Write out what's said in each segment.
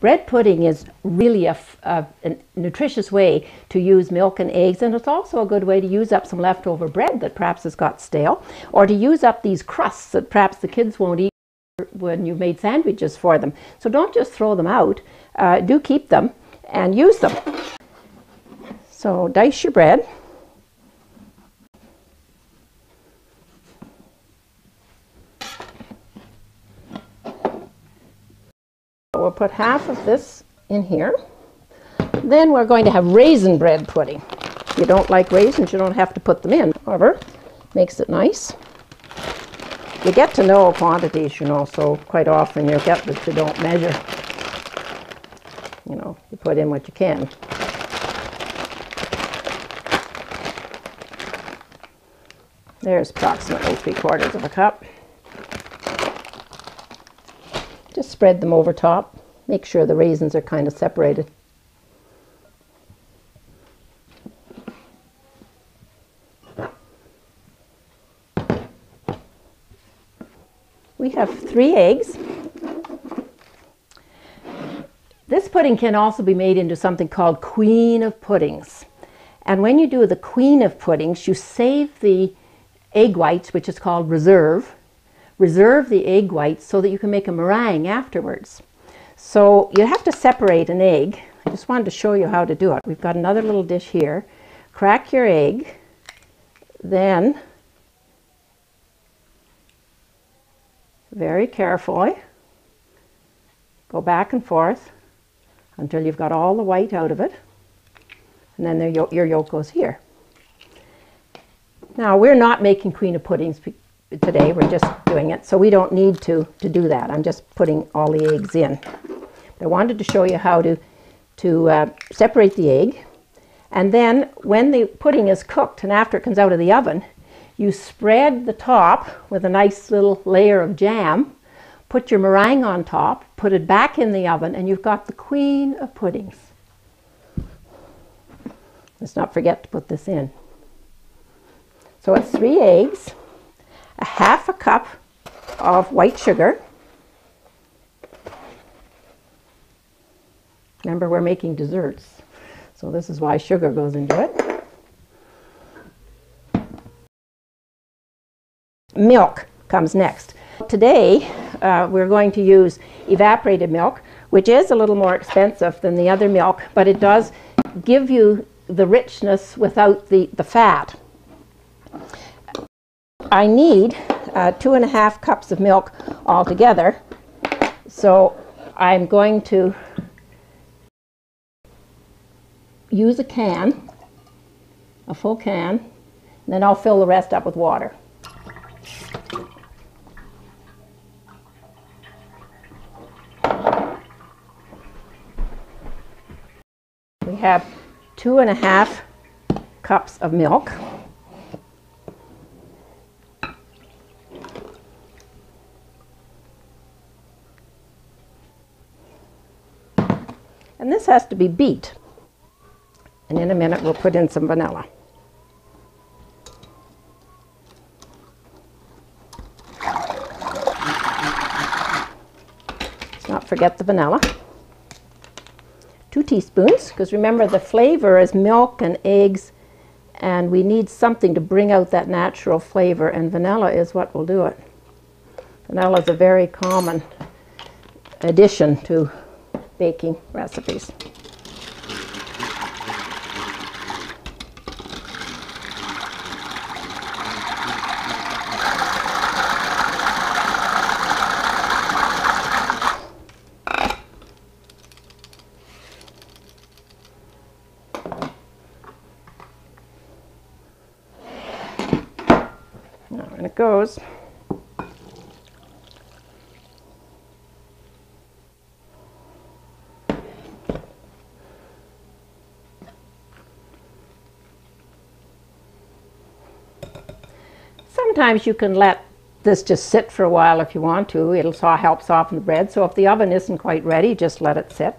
Bread pudding is really a nutritious way to use milk and eggs, and it's also a good way to use up some leftover bread that perhaps has got stale, or to use up these crusts that perhaps the kids won't eat when you've made sandwiches for them. So don't just throw them out, do keep them and use them. So dice your bread. We'll put half of this in here. Then we're going to have raisin bread pudding. If you don't like raisins, you don't have to put them in. However, makes it nice. You get to know quantities, you know, so quite often you get that you don't measure. You know, you put in what you can. There's approximately 3/4 of a cup. Just spread them over top. Make sure the raisins are kind of separated. We have 3 eggs. This pudding can also be made into something called Queen of Puddings. And when you do the Queen of Puddings, you save the egg whites, which is called reserve. Reserve the egg whites so that you can make a meringue afterwards. So you have to separate an egg. I just wanted to show you how to do it. We've got another little dish here. Crack your egg, then very carefully go back and forth until you've got all the white out of it, and then your yolk goes here. Now we're not making Queen of Puddings today, we're just doing it, so we don't need to do that. I'm just putting all the eggs in. But I wanted to show you how to separate the egg, and then when the pudding is cooked and after it comes out of the oven, you spread the top with a nice little layer of jam, put your meringue on top, put it back in the oven, and you've got the Queen of Puddings. Let's not forget to put this in. So it's 3 eggs, a 1/2 cup of white sugar. Remember, we're making desserts, so this is why sugar goes into it. Milk comes next. Today, we're going to use evaporated milk, which is a little more expensive than the other milk, but it does give you the richness without the fat. I need 2.5 cups of milk altogether, so I'm going to use a can, a full can, and then I'll fill the rest up with water. We have 2.5 cups of milk. And this has to be beat. And in a minute we'll put in some vanilla. Let's not forget the vanilla. 2 teaspoons, because remember the flavor is milk and eggs, and we need something to bring out that natural flavor, and vanilla is what will do it. Vanilla is a very common addition to baking recipes. Now, and it goes. Sometimes you can let this just sit for a while if you want to. It'll help soften the bread. So if the oven isn't quite ready, just let it sit.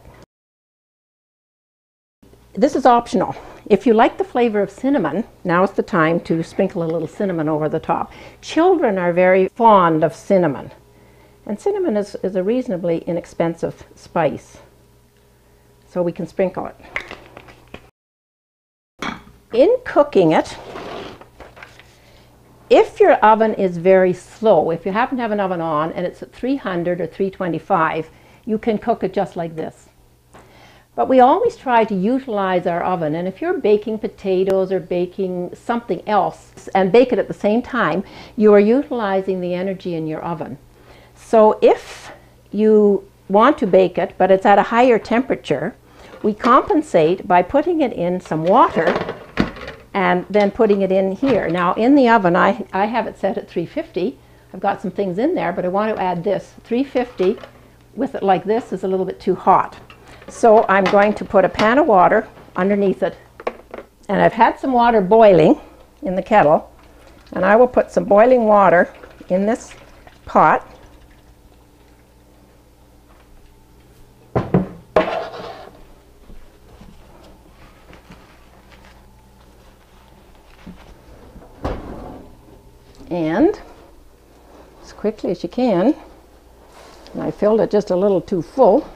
This is optional. If you like the flavor of cinnamon, now is the time to sprinkle a little cinnamon over the top. Children are very fond of cinnamon. And cinnamon is a reasonably inexpensive spice. so we can sprinkle it. In cooking it, if your oven is very slow, if you happen to have an oven on and it's at 300 or 325, you can cook it just like this. But we always try to utilize our oven, and if you're baking potatoes or baking something else and bake it at the same time, you are utilizing the energy in your oven. So if you want to bake it, but it's at a higher temperature, we compensate by putting it in some water and then putting it in here. Now in the oven, I have it set at 350. I've got some things in there, but I want to add this. 350 with it like this is a little bit too hot. So I'm going to put a pan of water underneath it, and I've had some water boiling in the kettle, and I will put some boiling water in this pot. And as quickly as you can, and I filled it just a little too full.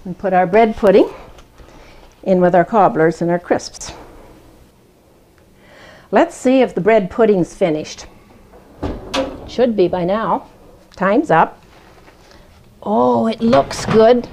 And put our bread pudding in with our cobblers and our crisps. Let's see if the bread pudding's finished. It should be by now. Time's up. Oh, it looks good.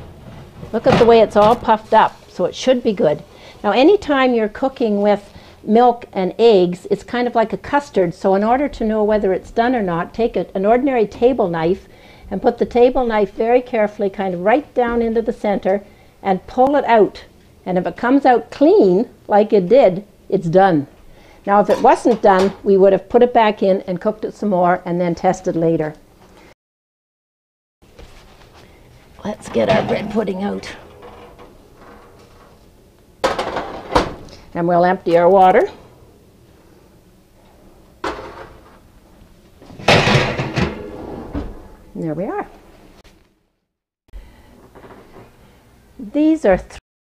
Look at the way it's all puffed up, so it should be good. Now anytime you're cooking with milk and eggs, it's kind of like a custard, so in order to know whether it's done or not, take an ordinary table knife and put the table knife very carefully kind of right down into the center and pull it out. And if it comes out clean, like it did, it's done. Now if it wasn't done, we would have put it back in and cooked it some more and then tested later. Let's get our bread pudding out. And we'll empty our water. And there we are. These are